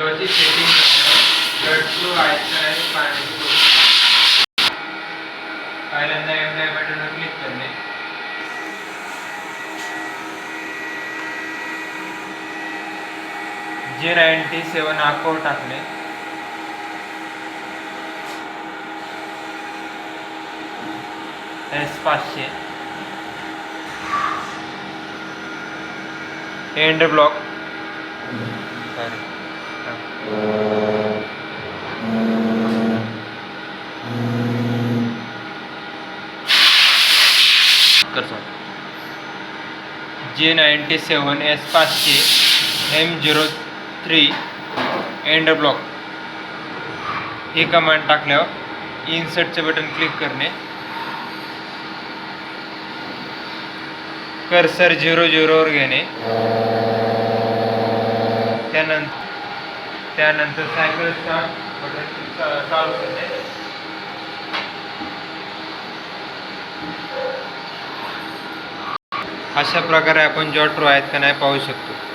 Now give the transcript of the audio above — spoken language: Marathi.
जॉची सेटिंग ब्लड फ्लो आहे का नाही पाहण्याची गोष्ट. पहिल्यांदा एम बटनवर क्लिक करणे. J97 हा कोड टाकणे. S500 end block J97 S500 M03 end block ही कमांड टाकल्यावर इन्सर्टचे बटन क्लिक करणे. कर्सर 00 वर घेणे. त्यानंतर सायकल स्टार्ट बटन चालू करणे. अशा प्रकारे आपण जॉट्रो आहेत का नाही पाहू शकतो.